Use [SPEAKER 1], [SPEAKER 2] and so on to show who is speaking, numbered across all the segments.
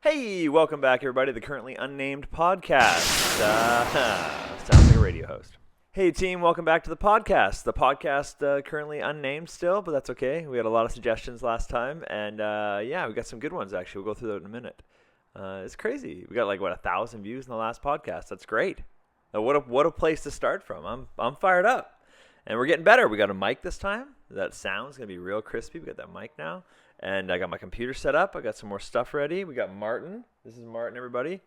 [SPEAKER 1] Hey, welcome back, everybody, to the currently unnamed podcast. Sounds like a radio host. Hey, team, welcome back to the podcast. The podcast currently unnamed still, but that's okay. We had a lot of suggestions last time, and yeah, we got some good ones, actually. We'll go through that in a minute. It's crazy. We got 1,000 views in the last podcast. That's great. What a place to start from. I'm fired up, and we're getting better. We got a mic this time. That sound's gonna be real crispy. We got that mic now. And I got my computer set up. I got some more stuff ready. We got Martin. This is Martin, everybody.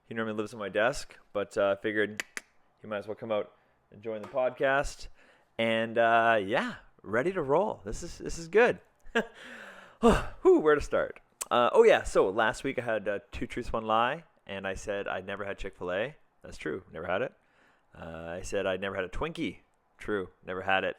[SPEAKER 1] He normally lives on my desk, but I figured he might as well come out and join the podcast. And yeah, ready to roll. This is good. Where to start? So last week I had 2 truths, 1 lie, and I said I'd never had Chick-fil-A. That's true. Never had it. I said I'd never had a Twinkie. True. Never had it.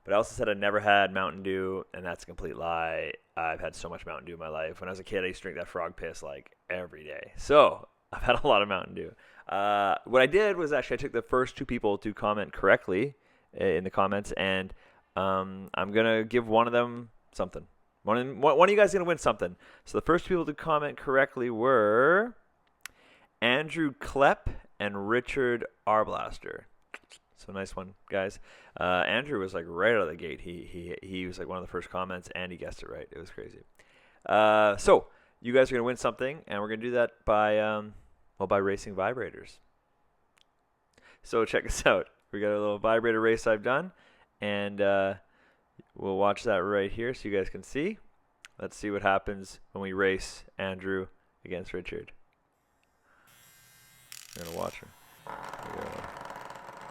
[SPEAKER 1] But I also said I never had Mountain Dew, and that's a complete lie. I've had so much Mountain Dew in my life. When I was a kid, I used to drink that frog piss every day. So I've had a lot of Mountain Dew. What I did was actually I took the first 2 people to comment correctly in the comments, and I'm going to give one of them something. One of you guys is going to win something. So the first 2 people to comment correctly were Andrew Klepp and Richard Arblaster. So nice one, guys. Andrew was right out of the gate. He was one of the first comments, and he guessed it right. It was crazy. So you guys are gonna win something, and we're gonna do that by racing vibrators. So check us out. We got a little vibrator race I've done, and we'll watch that right here so you guys can see. Let's see what happens when we race Andrew against Richard. We're gonna watch her. Here we go.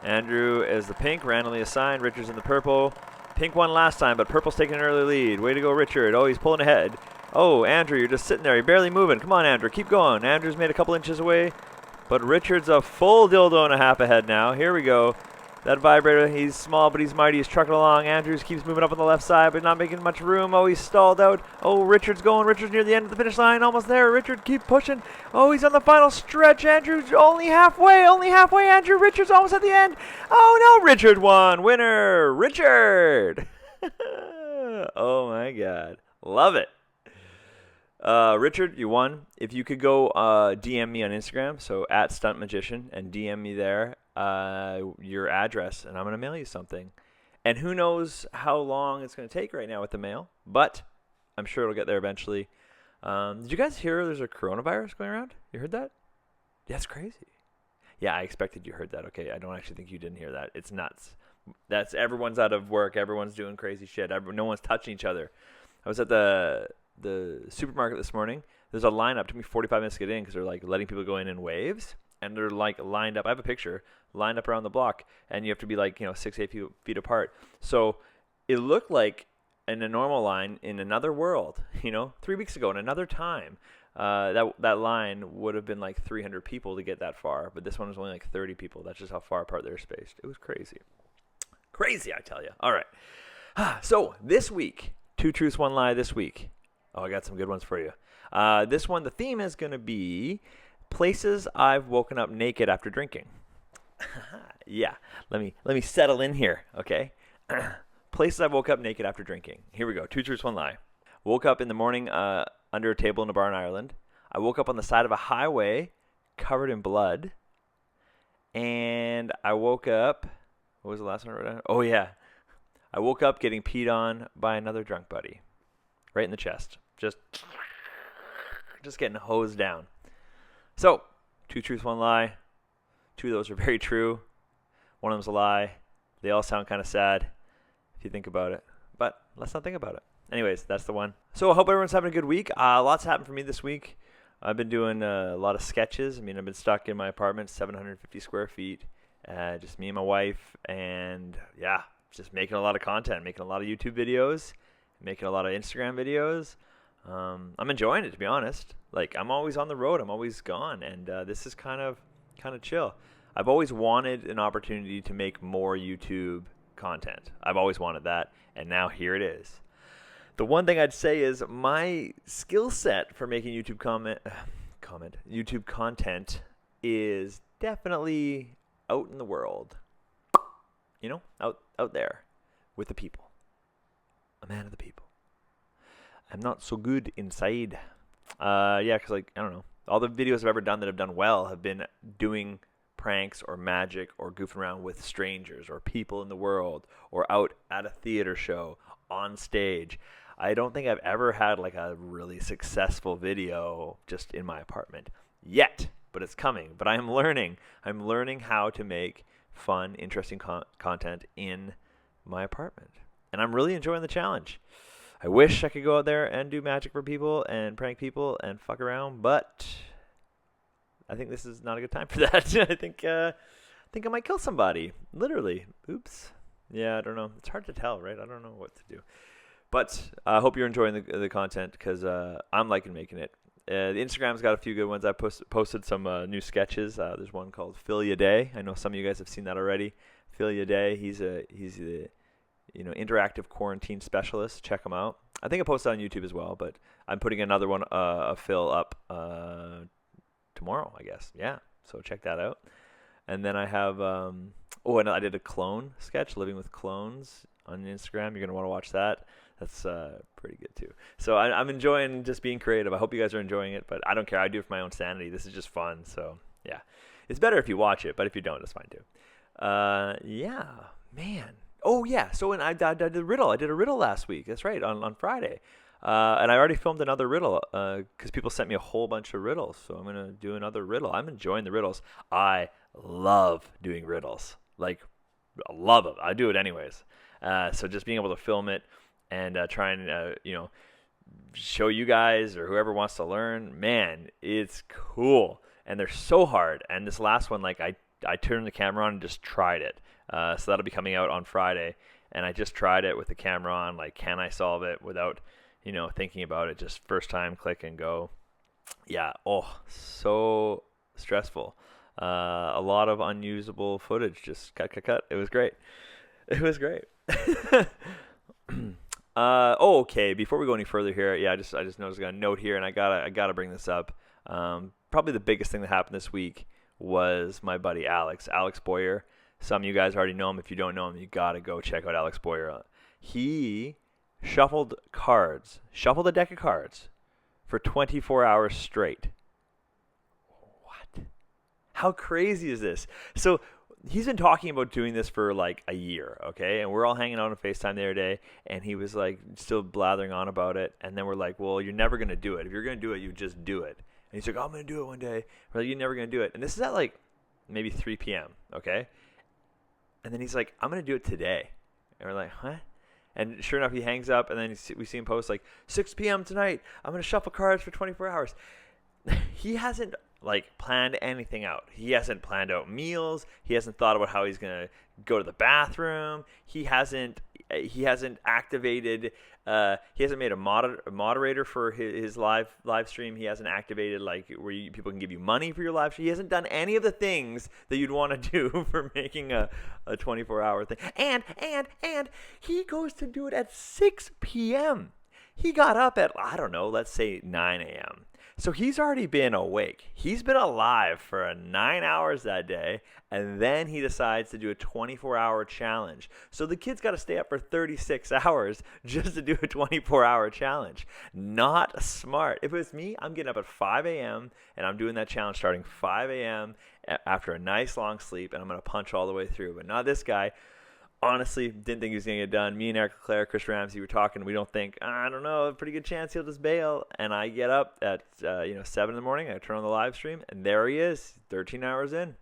[SPEAKER 1] Andrew is the pink, randomly assigned. Richard's in the purple. Pink won last time, but purple's taking an early lead. Way to go, Richard. Oh, he's pulling ahead. Oh, Andrew, you're just sitting there. You're barely moving. Come on, Andrew. Keep going. Andrew's made a couple inches away, but Richard's a full dildo and a half ahead now. Here we go. That vibrator, he's small, but he's mighty. He's trucking along. Andrews keeps moving up on the left side, but not making much room. Oh, he's stalled out. Oh, Richard's going. Richard's near the end of the finish line. Almost there. Richard, keep pushing. Oh, he's on the final stretch. Andrew's only halfway. Andrew. Richard's almost at the end. Oh, no. Richard won. Winner. Richard. Oh, my God. Love it. Richard, you won. If you could go DM me on Instagram, so at Stunt Magician, and DM me there your address, and I'm going to mail you something. And who knows how long it's going to take right now with the mail, but I'm sure it'll get there eventually. Did you guys hear there's a coronavirus going around? You heard that? That's crazy. Yeah, I expected you heard that. Okay, I don't actually think you didn't hear that. It's nuts. Everyone's out of work. Everyone's doing crazy shit. No one's touching each other. I was at the supermarket this morning. There's a lineup. It took me 45 minutes to get in because they're letting people go in waves, and they're lined up. I have a picture lined up around the block, and you have to be 6-8 feet apart. So it looked like in a normal line in another world. 3 weeks ago in another time, that line would have been 300 people to get that far, but this one was only 30 people. That's just how far apart they're spaced. It was crazy, I tell you. All right. So this week, 2 truths, 1 lie. This week. Oh, I got some good ones for you. This one, the theme is going to be places I've woken up naked after drinking. Yeah, let me settle in here, okay? Places I woke up naked after drinking. Here we go. 2 truths, 1 lie. Woke up in the morning under a table in a bar in Ireland. I woke up on the side of a highway covered in blood. And I woke up... What was the last one I wrote down? Oh, yeah. I woke up getting peed on by another drunk buddy. Right in the chest. Just getting hosed down. So, 2 truths, 1 lie. 2 of those are very true. 1 of them's a lie. They all sound kind of sad if you think about it. But let's not think about it. Anyways, that's the one. So I hope everyone's having a good week. Lots happened for me this week. I've been doing a lot of sketches. I've been stuck in my apartment, 750 square feet. Just me and my wife. And yeah, just making a lot of content, making a lot of YouTube videos, making a lot of Instagram videos. I'm enjoying it, to be honest. I'm always on the road. I'm always gone. And this is kind of chill. I've always wanted an opportunity to make more YouTube content. I've always wanted that. And now here it is. The one thing I'd say is my skill set for making YouTube YouTube content is definitely out in the world. Out there with the people. A man of the people. I'm not so good inside. Yeah, because like I don't know, all the videos I've ever done that have done well have been doing pranks or magic or goofing around with strangers or people in the world or out at a theater show on stage. I don't think I've ever had like a really successful video just in my apartment yet, but it's coming. But I'm learning. I'm learning how to make fun, interesting content in my apartment. And I'm really enjoying the challenge. I wish I could go out there and do magic for people and prank people and fuck around, but I think this is not a good time for that. I think I might kill somebody. Literally. Oops. Yeah, I don't know. It's hard to tell, right? I don't know what to do. But I hope you're enjoying the content because I'm liking making it. The Instagram's got a few good ones. I posted some new sketches. There's one called Fill Ya Day. I know some of you guys have seen that already. Fill Ya Day. He's the interactive quarantine specialist. Check him out. I think I posted on YouTube as well, but I'm putting another one, a fill up tomorrow, I guess. Yeah, so check that out. And then I have, and I did a clone sketch, living with clones on Instagram. You're going to want to watch that. That's pretty good too. So I'm enjoying just being creative. I hope you guys are enjoying it, but I don't care. I do it for my own sanity. This is just fun. So yeah, it's better if you watch it, but if you don't, it's fine too. Yeah, man. Oh yeah. So when I did a riddle. I did a riddle last week. That's right, on Friday. And I already filmed another riddle because people sent me a whole bunch of riddles. So I'm going to do another riddle. I'm enjoying the riddles. I love doing riddles. Like, I love them. I do it anyways. So just being able to film it and try and, show you guys or whoever wants to learn, man, it's cool. And they're so hard. And this last one, like, I turned the camera on and just tried it. So that'll be coming out on Friday. And I just tried it with the camera on. Like, can I solve it without thinking about it? Just first time, click and go. Yeah. Oh, so stressful. A lot of unusable footage. Just cut. It was great. It was great. Okay. Before we go any further here, yeah, I just noticed I got a note here, and I gotta bring this up. Probably the biggest thing that happened this week was my buddy Alex Boyer. Some of you guys already know him. If you don't know him, you gotta go check out Alex Boyer. He shuffled a deck of cards for 24 hours straight. What? How crazy is this? So he's been talking about doing this for like a year, okay? And we're all hanging out on FaceTime the other day, and he was like still blathering on about it. And then we're like, well, you're never going to do it. If you're going to do it, you just do it. And he's like, oh, I'm going to do it one day. We're like, you're never going to do it. And this is at like maybe 3 p.m., okay? And then he's like, I'm going to do it today. And we're like, what? And sure enough, he hangs up, and then we see him post like 6 p.m. tonight. I'm going to shuffle cards for 24 hours. He hasn't like planned anything out. He hasn't planned out meals. He hasn't thought about how he's going to go to the bathroom. He hasn't activated. He hasn't made a moderator for his live stream. He hasn't activated like where people can give you money for your live stream. He hasn't done any of the things that you'd want to do for making a 24-hour thing. And he goes to do it at 6 p.m. He got up at, I don't know, let's say 9 a.m. So he's already been awake. He's been alive for 9 hours that day, and then he decides to do a 24-hour challenge. So the kid's got to stay up for 36 hours just to do a 24-hour challenge. Not smart. If it was me, I'm getting up at 5 a.m., and I'm doing that challenge starting 5 a.m. after a nice long sleep, and I'm going to punch all the way through. But not this guy. Honestly, didn't think he was going to get done. Me and Leclerc, Chris Ramsay were talking. We don't think, I don't know, a pretty good chance he'll just bail. And I get up at 7 in the morning. I turn on the live stream, and there he is, 13 hours in.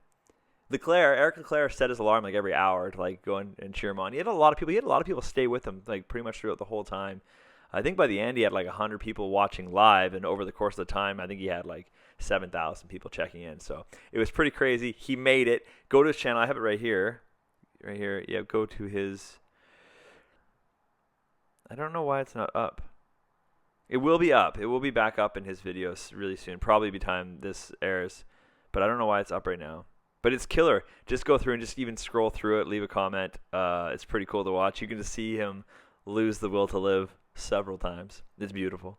[SPEAKER 1] Eric Leclerc set his alarm like every hour to like go and cheer him on. He had a lot of people stay with him like pretty much throughout the whole time. I think by the end he had like 100 people watching live, and over the course of the time, I think he had like 7,000 people checking in. So it was pretty crazy. He made it. Go to his channel. I have it right here. Right here, yeah, go to his, I don't know why it's not up. It will be up. It will be back up in his videos really soon, probably by the time this airs, but I don't know why it's up right now. But it's killer. Just go through and just even scroll through it, leave a comment. It's pretty cool to watch. You can just see him lose the will to live several times. It's beautiful.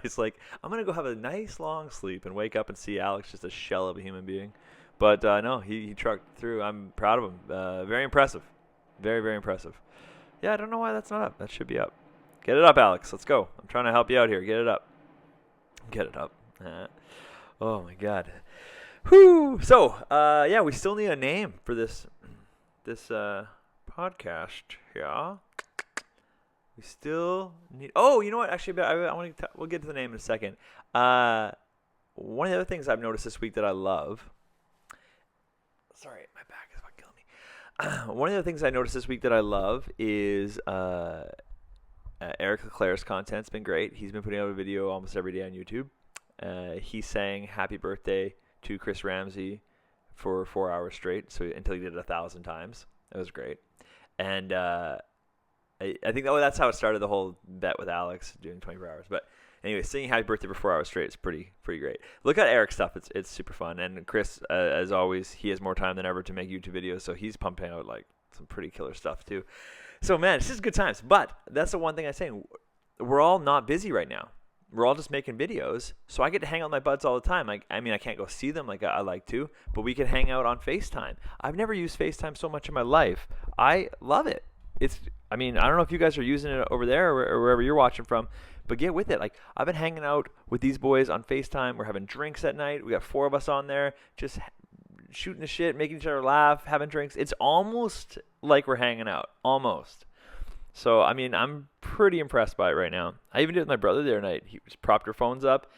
[SPEAKER 1] It's like, I'm going to go have a nice long sleep and wake up and see Alex just a shell of a human being. But no, he trucked through. I'm proud of him. Very impressive. Very, very impressive. Yeah, I don't know why that's not up. That should be up. Get it up, Alex. Let's go. I'm trying to help you out here. Get it up. Get it up. Oh my God. Whew. So, yeah, we still need a name for this podcast. Yeah. We still need. Oh, you know what? Actually, I want to. We'll get to the name in a second. One of the other things I've noticed this week that I love. Sorry, my back is fucking killing me. One of the things I noticed this week that I love is Eric Leclerc's content's been great. He's been putting out a video almost every day on YouTube. He sang "Happy Birthday" to Chris Ramsay for 4 hours straight, so until he did it 1,000 times. That was great, and I think that's how it started, the whole bet with Alex doing 24 hours. But anyway, singing "Happy Birthday" for 4 hours straight is pretty great. Look at Eric's stuff; it's super fun. And Chris, as always, he has more time than ever to make YouTube videos, so he's pumping out like some pretty killer stuff too. So man, it's just good times. But that's the one thing I'm saying: we're all not busy right now. We're all just making videos, so I get to hang out with my buds all the time. I mean, I can't go see them like I like to, but we can hang out on FaceTime. I've never used FaceTime so much in my life. I love it. I mean, I don't know if you guys are using it over there or wherever you're watching from, but get with it. Like, I've been hanging out with these boys on FaceTime. We're having drinks at night. We got 4 of us on there, just shooting the shit, making each other laugh, having drinks. It's almost like we're hanging out, almost. So, I mean, I'm pretty impressed by it right now. I even did it with my brother the other night. He just propped our phones up,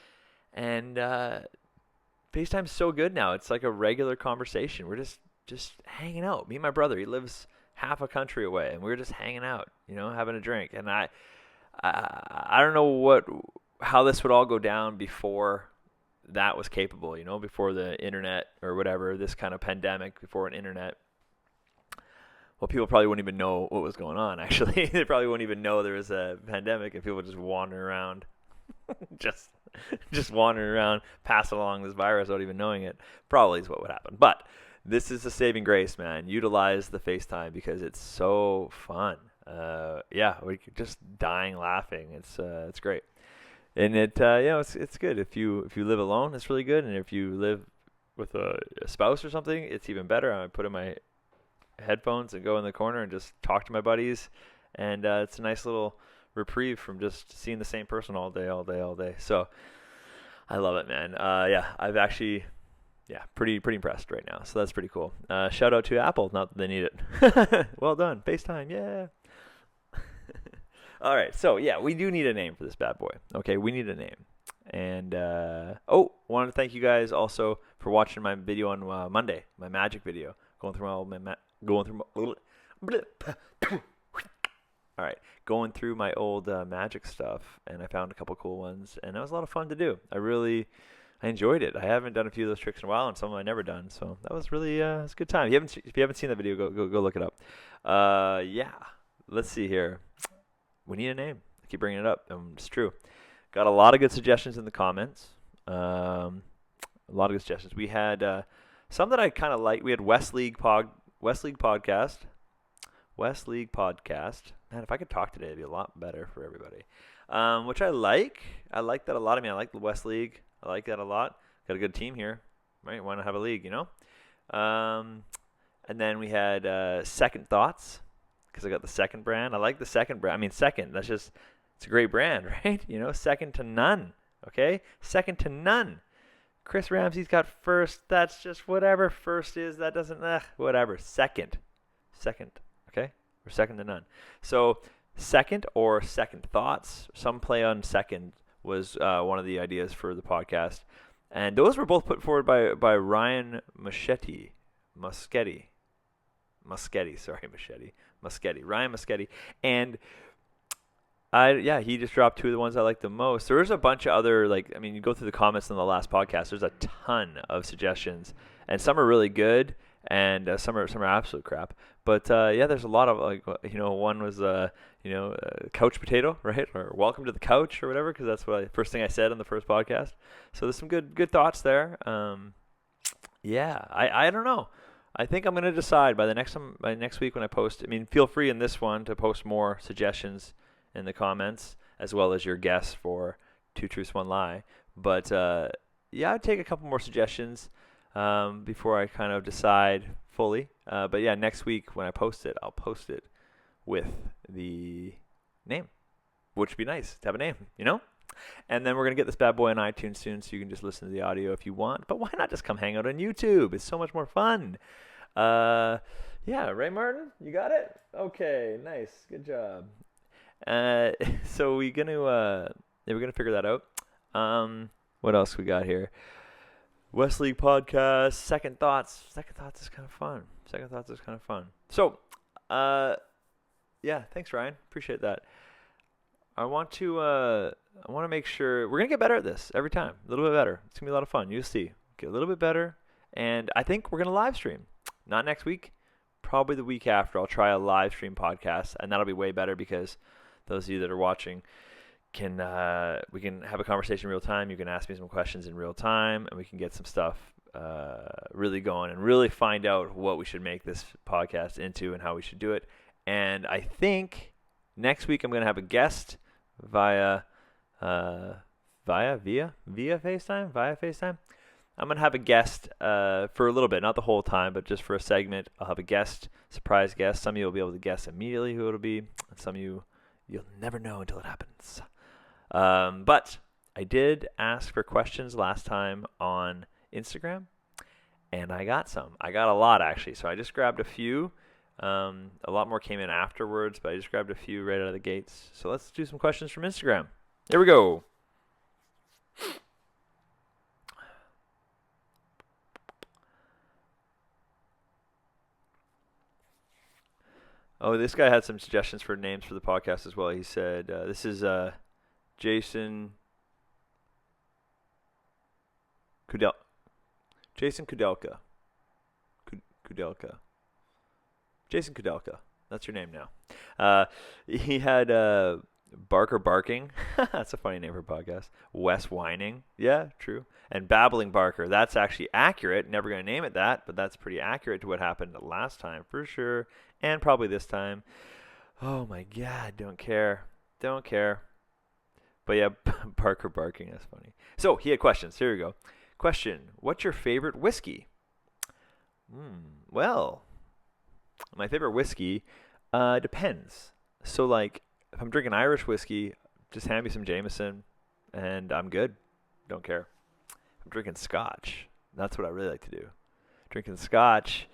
[SPEAKER 1] and FaceTime's so good now. It's like a regular conversation. We're just hanging out. Me and my brother, he lives half a country away, and we were just hanging out, having a drink. And I don't know how this would all go down before that was capable, before the internet or whatever, this kind of pandemic, before an internet. Well, people probably wouldn't even know what was going on, actually. They probably wouldn't even know there was a pandemic, and people just wandering around, just wandering around, passing along this virus without even knowing it. Probably is what would happen. But this is a saving grace, man. Utilize the FaceTime because it's so fun. Yeah, we're just dying laughing. It's great, and it's good. If you live alone, it's really good, and if you live with a spouse or something, it's even better. I put in my headphones and go in the corner and just talk to my buddies, and it's a nice little reprieve from just seeing the same person all day. So I love it, man. Yeah, I've actually. Yeah, pretty impressed right now. So that's pretty cool. Shout out to Apple. Not that they need it. Well done. FaceTime. Yeah. All right. So, yeah, we do need a name for this bad boy. Okay, we need a name. And, wanted to thank you guys also for watching my video on Monday, my magic video. Going through my old magic stuff, and I found a couple cool ones, and that was a lot of fun to do. I enjoyed it. I haven't done a few of those tricks in a while, and some of them I've never done. So that was really it's a good time. If you haven't seen that video, go look it up. Yeah. Let's see here. We need a name. I keep bringing it up. It's true. Got a lot of good suggestions in the comments. A lot of good suggestions. We had some that I kind of like. We had West League Podcast. Man, if I could talk today, it'd be a lot better for everybody. Which I like. I like that a lot. I mean, I like the West League. I like that a lot. Got a good team here, right? Why not have a league, And then we had Second Thoughts, because I got the second brand. I like the second brand. I mean, second. It's a great brand, right? Second to none. Okay, second to none. Chris Ramsay's got first. That's just whatever first is. That doesn't. Whatever. Second. Okay, or second to none. So second or Second Thoughts. Some play on second was one of the ideas for the podcast. And those were both put forward by Ryan Ryan Muschetti. And he just dropped 2 of the ones I like the most. There's a bunch of other, you go through the comments in the last podcast, there's a ton of suggestions, and some are really good, and some are absolute crap. But there's a lot of one was couch potato, right? Or welcome to the couch or whatever, because that's first thing I said on the first podcast. So there's some good thoughts there. I don't know. I think I'm gonna decide by next week when I post. I mean, feel free in this one to post more suggestions in the comments, as well as your guess for 2 Truths, 1 Lie. But I'd take a couple more suggestions before I kind of decide fully. But next week when I post it, I'll post it with the name, which would be nice to have a name, And then we're going to get this bad boy on iTunes soon, so you can just listen to the audio if you want. But why not just come hang out on YouTube? It's so much more fun. Yeah, right, Martin? You got it? Okay, nice. Good job. So we're gonna figure that out. What else we got here? West League podcast. Second thoughts. Second thoughts is kind of fun. So, yeah. Thanks, Ryan. Appreciate that. I want to make sure we're gonna get better at this every time. A little bit better. It's gonna be a lot of fun. You'll see. Get a little bit better, and I think we're gonna live stream. Not next week. Probably the week after. I'll try a live stream podcast, and that'll be way better because those of you that are watching we can have a conversation in real time. You can ask me some questions in real time, and we can get some stuff really going and really find out what we should make this podcast into and how we should do it. And I think next week I'm going to have a guest via FaceTime. I'm going to have a guest for a little bit, not the whole time, but just for a segment. I'll have a guest, surprise guest. Some of you will be able to guess immediately who it'll be. And some of you'll never know until it happens. But I did ask for questions last time on Instagram, and I got some. I got a lot, actually. So I just grabbed a few. A lot more came in afterwards, but I just grabbed a few right out of the gates. So let's do some questions from Instagram. Here we go. Oh, this guy had some suggestions for names for the podcast as well. He said, this is Jason Kudelka. Jason Kudelka. That's your name now. He had Barker Barking. That's a funny name for a podcast. Wes Whining. Yeah, true. And Babbling Barker. That's actually accurate. Never going to name it that, but that's pretty accurate to what happened last time for sure. And probably this time. Oh my God. Don't care. But yeah, Barker Barking. That's funny. So he had questions. Here we go. Question. What's your favorite whiskey? Well, my favorite whiskey depends. So like, if I'm drinking Irish whiskey, just hand me some Jameson, and I'm good. Don't care. If I'm drinking Scotch, that's what I really like to do. Drinking Scotch,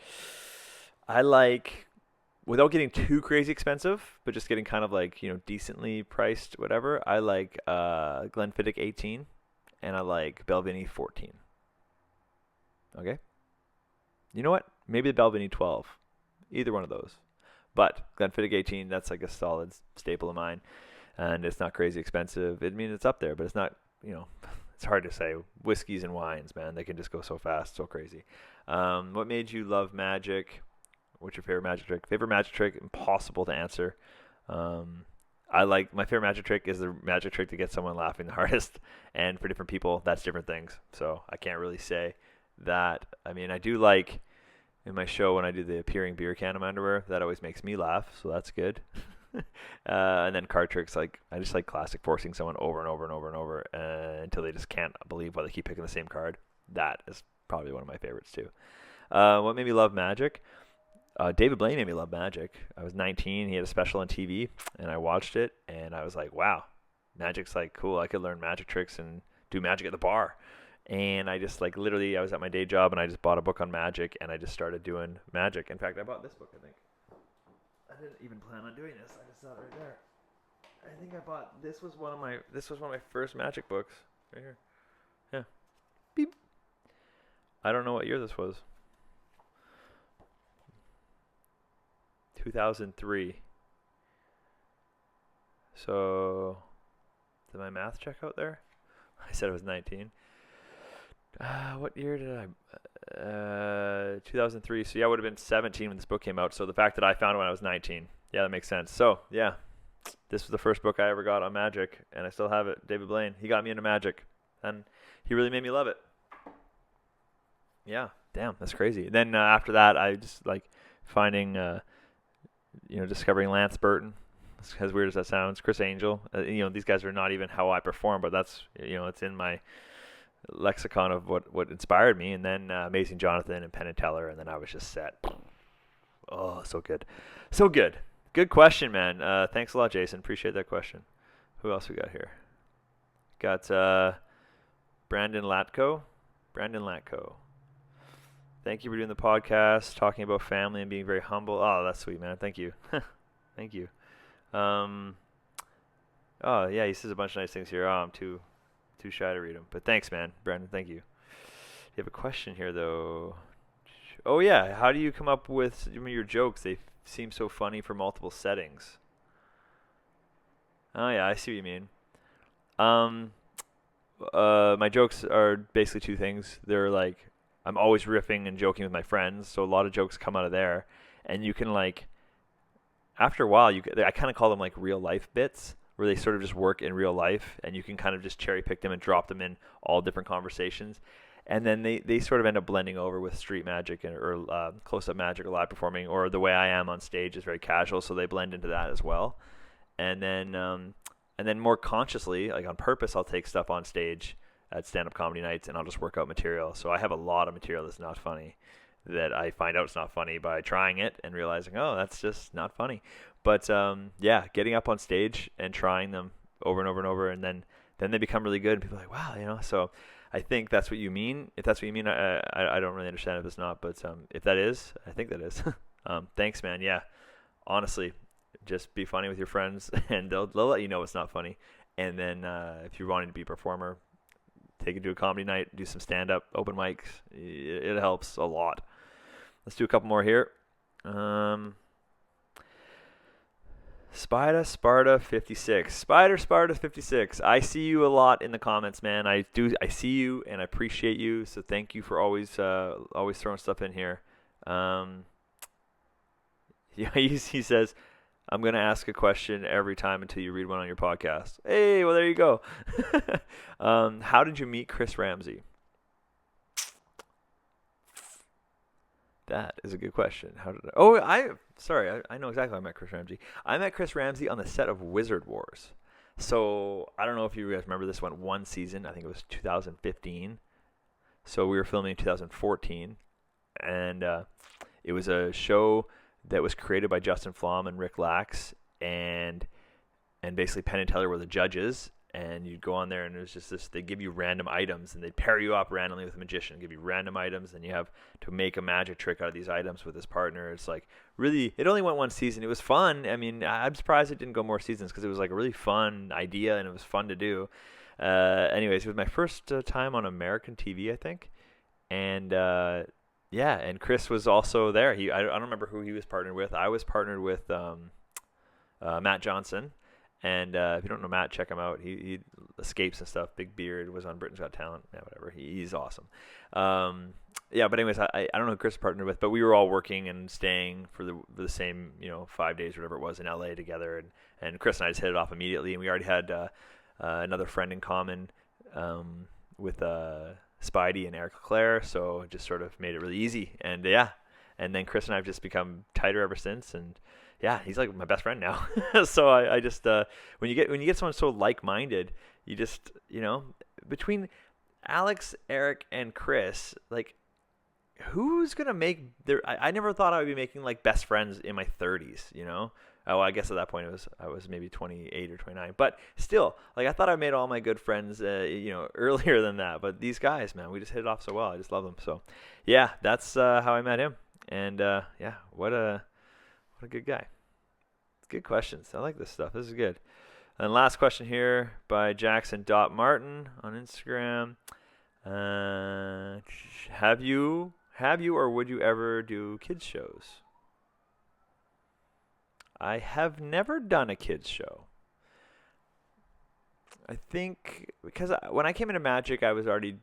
[SPEAKER 1] I like, without getting too crazy expensive, but just getting kind of like, decently priced, whatever, I like Glenfiddich 18, and I like Balvenie 14. Okay? You know what? Maybe the Balvenie 12. Either one of those. But Glenfiddich 18, that's like a solid staple of mine. And it's not crazy expensive. It's up there, but it's not, it's hard to say. Whiskeys and wines, man, they can just go so fast, so crazy. What made you love magic? What's your favorite magic trick? Favorite magic trick, impossible to answer. My favorite magic trick is the magic trick to get someone laughing the hardest. And for different people, that's different things. So I can't really say that. I do like, in my show when I do the appearing beer can in my underwear, that always makes me laugh, so that's good. And then card tricks, I just like classic forcing someone over and over and over and over until they just can't believe why they keep picking the same card. That is probably one of my favorites too. What made me love magic? David Blaine made me love magic. I was 19, he had a special on TV, and I watched it, and I was like, wow, magic's like cool. I could learn magic tricks and do magic at the bar. And I just literally, I was at my day job and I just bought a book on magic and I just started doing magic. In fact, I bought this book, I think. I didn't even plan on doing this. I just saw it right there. I think I bought, this was one of my first magic books. Right here. Yeah. Beep. I don't know what year this was. 2003. So, did my math check out there? I said I was 19. What year did I? 2003. So yeah, I would have been 17 when this book came out. So the fact that I found it when I was 19, yeah, that makes sense. So yeah, this was the first book I ever got on magic, and I still have it. David Blaine, he got me into magic, and he really made me love it. Yeah, damn, that's crazy. Then after that, I just finding, discovering Lance Burton. As weird as that sounds, Chris Angel. These guys are not even how I perform, but that's it's in my lexicon of what inspired me. And then Amazing Jonathan and Penn Teller, and then I was just set. Oh, so good. Good question, man. Thanks a lot, Jason. Appreciate that question. Who else we got here? Got Brandon Latko. Thank you for doing the podcast, talking about family and being very humble. Oh, that's sweet, man. Thank you. Thank you. Oh, yeah, he says a bunch of nice things here. Oh, I'm too shy to read them. But thanks, man. Brandon, thank you. You have a question here, though. Oh, yeah. How do you come up with your jokes? They seem so funny for multiple settings. Oh, yeah, I see what you mean. My jokes are basically two things. They're like, I'm always riffing and joking with my friends, so a lot of jokes come out of there. And you can like, after a while, I kind of call them like real life bits, where they sort of just work in real life, and you can kind of just cherry pick them and drop them in all different conversations. And then they sort of end up blending over with street magic or close-up magic or live performing, or the way I am on stage is very casual, so they blend into that as well. And then more consciously, like on purpose, I'll take stuff on stage at stand-up comedy nights, and I'll just work out material. So I have a lot of material that's not funny, that I find out it's not funny by trying it and realizing, oh, that's just not funny. But yeah, getting up on stage and trying them over and over and over, and then they become really good, and people are like, wow, So I think that's what you mean. If that's what you mean, I don't really understand if it's not, but if that is, I think that is. Thanks, man. Yeah, honestly, just be funny with your friends, and they'll let you know it's not funny. And then if you're wanting to be a performer, take it to a comedy night, do some stand-up, open mics. It helps a lot. Let's do a couple more here. Spider Sparta 56. Spider Sparta 56. I see you a lot in the comments, man. I see you, and I appreciate you. So thank you for always throwing stuff in here. Yeah, he says, I'm going to ask a question every time until you read one on your podcast. Hey, well, there you go. How did you meet Chris Ramsay? That is a good question. I know exactly how I met Chris Ramsay. I met Chris Ramsay on the set of Wizard Wars. So I don't know if you guys remember, this went one season. I think it was 2015. So we were filming in 2014. And it was a show that was created by Justin Flom and Rick Lax, and basically Penn and Teller were the judges, and you'd go on there, and it was just this, they give you random items, and they'd pair you up randomly with a magician, give you random items, and you have to make a magic trick out of these items with this partner. It's like, really, it only went one season. It was fun. I mean, I'm surprised it didn't go more seasons, because it was like a really fun idea, and it was fun to do. Anyways, it was my first time on American TV, I think, and yeah, and Chris was also there. I don't remember who he was partnered with. I was partnered with Matt Johnson. And if you don't know Matt, check him out. He escapes and stuff. Big beard, was on Britain's Got Talent. Yeah, whatever. He's awesome. Yeah, but anyways, I don't know who Chris partnered with, but we were all working and staying for the same 5 days or whatever it was in LA together. And Chris and I just hit it off immediately. And we already had another friend in common with Spidey and Eric Leclerc, so it just sort of made it really easy. And yeah, and then Chris and I have just become tighter ever since. And yeah, he's like my best friend now. So I just when you get someone so like-minded, you just between Alex, Eric, and Chris, like, who's gonna make their? I never thought I would be making like best friends in my 30s. Oh, I guess at that point I was maybe 28 or 29, but still, like, I thought I made all my good friends, earlier than that. But these guys, man, we just hit it off so well. I just love them. So, yeah, that's how I met him. And yeah, what a good guy. Good questions. I like this stuff. This is good. And last question here by Jackson.Martin on Instagram. Have you or would you ever do kids shows? I have never done a kids show. I think because when I came into magic, I was already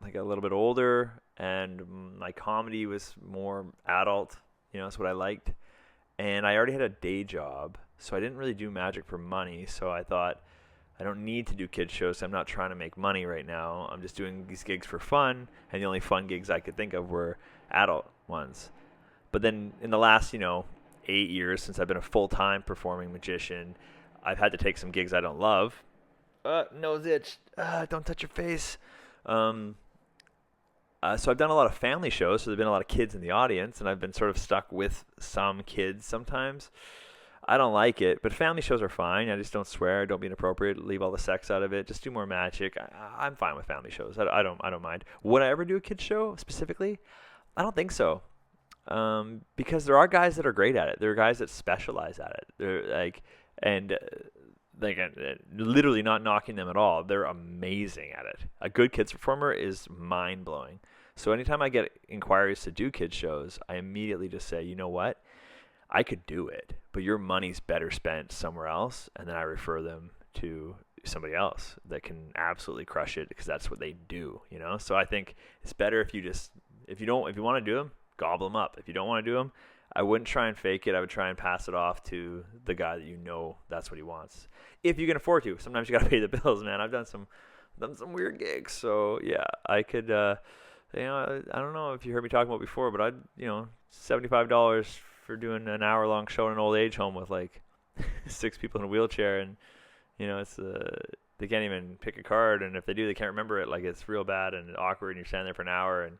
[SPEAKER 1] like a little bit older, and my comedy was more adult. That's what I liked. And I already had a day job, so I didn't really do magic for money. So I thought, I don't need to do kids shows. I'm not trying to make money right now. I'm just doing these gigs for fun, and the only fun gigs I could think of were adult ones. But then in the last, 8 years since I've been a full-time performing magician, I've had to take some gigs I don't love. Nose itch. Don't touch your face. So I've done a lot of family shows, so there've been a lot of kids in the audience, and I've been sort of stuck with some kids sometimes. I don't like it, but family shows are fine. I just don't swear, don't be inappropriate, leave all the sex out of it. Just do more magic. I'm fine with family shows. I don't mind. Would I ever do a kids show specifically? I don't think so. Because there are guys that are great at it. There are guys that specialize at it. They're literally not knocking them at all. They're amazing at it. A good kids performer is mind blowing. So anytime I get inquiries to do kids shows, I immediately just say, you know what? I could do it, but your money's better spent somewhere else, and then I refer them to somebody else that can absolutely crush it because that's what they do, you know? So I think it's better if you want to do them, gobble them up. If you don't want to do them, I wouldn't try and fake it. I would try and pass it off to the guy that you know that's what he wants. If you can afford to. Sometimes you got to pay the bills, man. I've done some weird gigs. So, yeah, I could, I don't know if you heard me talking about before, but I'd, $75 for doing an hour-long show in an old age home with, 6 people in a wheelchair. And, it's they can't even pick a card. And if they do, they can't remember it. It's real bad and awkward. And you're standing there for an hour and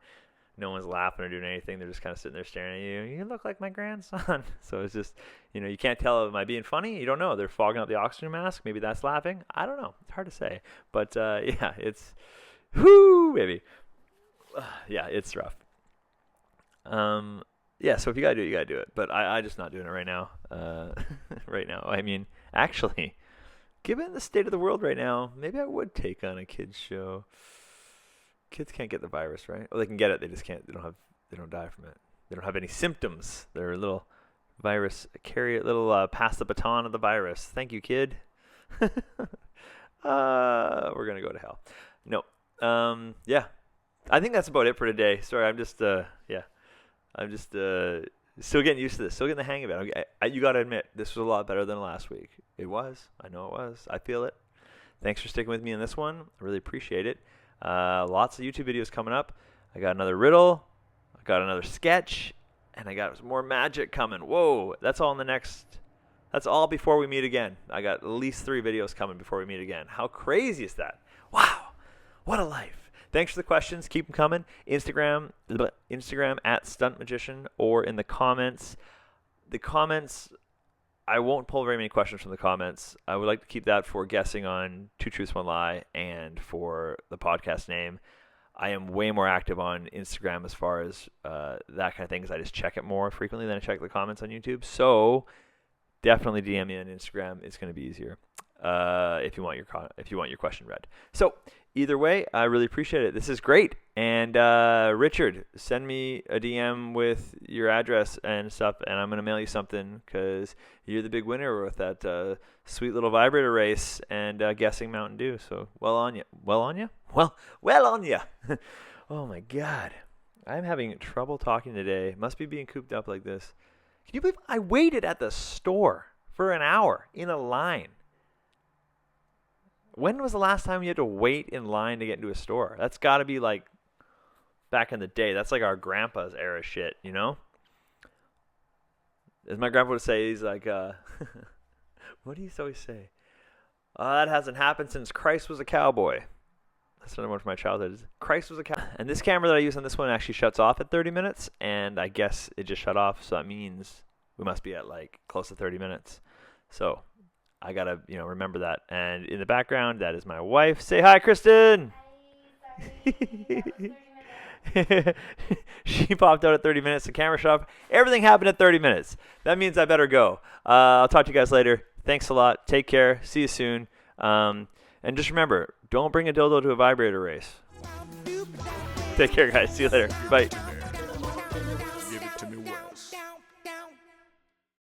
[SPEAKER 1] no one's laughing or doing anything. They're just kind of sitting there staring at you. You look like my grandson. So it's just, you can't tell, am I being funny? You don't know. They're fogging up the oxygen mask. Maybe that's laughing. I don't know. It's hard to say. But, yeah, it's, whoo, baby. Yeah, it's rough. Yeah, so if you got to do it, you got to do it. But I'm just not doing it right now. Right now. I mean, actually, given the state of the world right now, maybe I would take on a kids show. Kids can't get the virus, right? Well, they can get it. They just can't. They don't die from it. They don't have any symptoms. They're a little virus pass the baton of the virus. Thank you, kid. We're gonna go to hell. No. Yeah. I think that's about it for today. Sorry, I'm just still getting used to this. Still getting the hang of it. Okay, you got to admit, this was a lot better than last week. It was. I know it was. I feel it. Thanks for sticking with me in this one. I really appreciate it. Lots of YouTube videos coming up. I got another riddle. I got another sketch. And I got more magic coming. Whoa. That's all before we meet again. I got at least 3 videos coming before we meet again. How crazy is that? Wow. What a life. Thanks for the questions. Keep them coming. Instagram at Stunt Magician, or in the comments. The comments, I won't pull very many questions from the comments. I would like to keep that for guessing on 2 Truths, 1 Lie and for the podcast name. I am way more active on Instagram as far as that kind of thing, because I just check it more frequently than I check the comments on YouTube. So definitely DM me on Instagram. It's going to be easier if you want your question read. So either way, I really appreciate it. This is great. And Richard, send me a DM with your address and stuff, and I'm going to mail you something because you're the big winner with that sweet little vibrator race and guessing Mountain Dew. So well on you. Well on you? Well on you. Oh, my God. I'm having trouble talking today. Must be being cooped up like this. Can you believe I waited at the store for an hour in a line? When was the last time you had to wait in line to get into a store? That's got to be back in the day. That's our grandpa's era shit, you know? As my grandpa would say, he's like, what do you always say? That hasn't happened since Christ was a cowboy. That's another one from my childhood. Christ was a cowboy. And this camera that I use on this one actually shuts off at 30 minutes, and I guess it just shut off, so that means we must be at close to 30 minutes. So I gotta, remember that. And in the background, that is my wife. Say hi, Kristen. Hi. She popped out at 30 minutes. The camera shut off. Everything happened at 30 minutes. That means I better go. I'll talk to you guys later. Thanks a lot. Take care. See you soon. And just remember, don't bring a dildo to a vibrator race. Take care, guys. See you later. Bye.